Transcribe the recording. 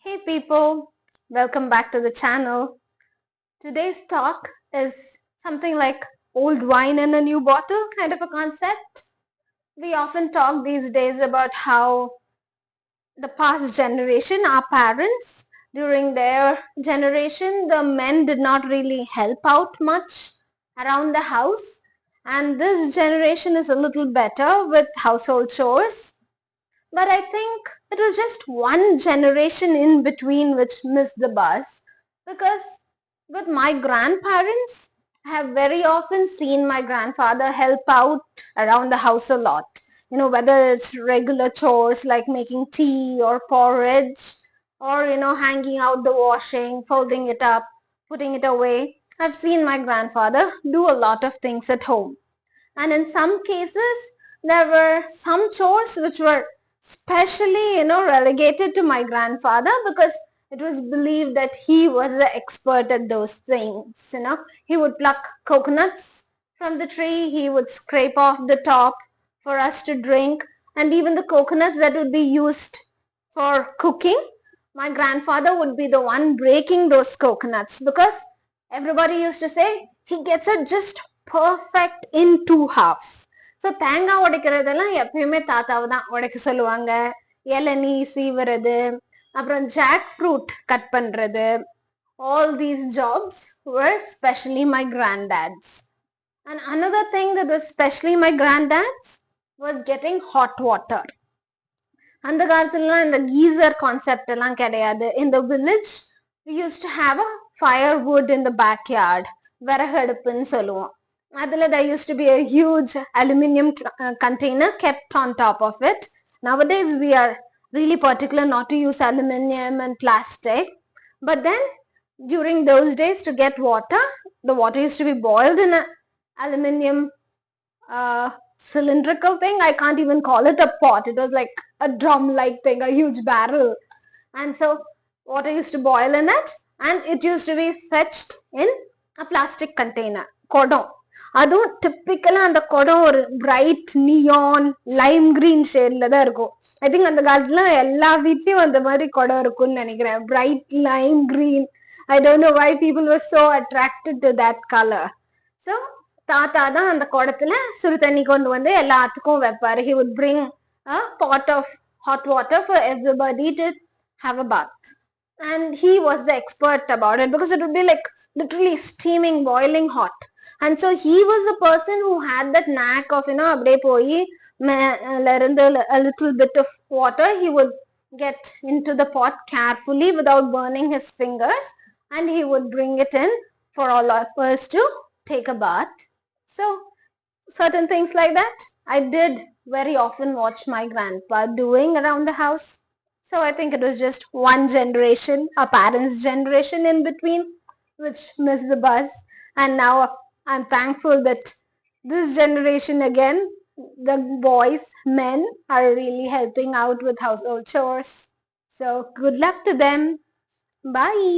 Hey people, welcome back to the channel. Today's talk is something like old wine in a new bottle kind of a concept. We often talk these days about how the past generation, our parents, during their generation, the men did not really help out much around the house. And this generation is a little better with household chores. But I think it was just one generation in between which missed the bus, because with my grandparents, I have very often seen my grandfather help out around the house a lot. Whether it's regular chores like making tea or porridge, or, hanging out the washing, folding it up, putting it away. I've seen my grandfather do a lot of things at home. And in some cases, there were some chores which were specially, relegated to my grandfather, because it was believed that he was the expert at those things. He would pluck coconuts from the tree, he would scrape off the top for us to drink, and even the coconuts that would be used for cooking, my grandfather would be the one breaking those coconuts, because everybody used to say he gets it just perfect in two halves. So தேங்காய் உடைக்கிறதெல்லாம் எப்பயுமே தாத்தாவை தான் உடைக்க சொல்லுவாங்க. இளநீ சீவுறது, அப்புறம் jack fruit cut பண்றது, all these jobs were specially my granddad's. And another thing that was specially my granddad's was getting hot water. அந்த காலத்துலலாம் இந்த கீசர் கான்செப்ட் எல்லாம் கிடையாது. In the village we used to have a firewood in the backyard. விறகு அடுப்புன்னு சொல்லுவோம். அதில் there used to be a huge aluminum container kept on top of it. Nowadays we are really particular not to use aluminum and plastic. But then during those days, to get water, the water used to be boiled in an aluminum cylindrical thing. I can't even call it a pot. It was like a drum-like thing, a huge barrel. And so water used to boil in it, and it used to be fetched in a plastic container, kodam. அதுவும் டிப்பிக்கலா அந்த குடம் ஒரு bright neon Lime green ஷேட்ல தான் இருக்கும். I think அந்த காலத்துல எல்லா வீட்லயும் அந்த மாதிரி குடம் இருக்கும்னு நினைக்கிறேன். Bright lime green. I don't know why people were so attracted to that colour. So தாத்தா தான் அந்த குடத்துல சுடு தண்ணி கொண்டு வந்து எல்லாத்துக்கும் வைப்பாரு. He would bring a pot of hot water for everybody to have a bath. And he was the expert about it, because it would be like literally steaming, boiling hot. And so he was the person who had that knack of, அப்படியே போய் a little bit of water he would get into the pot carefully without burning his fingers, and he would bring it in for all of us to take a bath. So certain things like that I did very often watch my grandpa doing around the house. So I think it was just one generation, our parents' generation in between, which missed the bus. And now I'm thankful that this generation again, the boys, men, are really helping out with household chores. So good luck to them. Bye.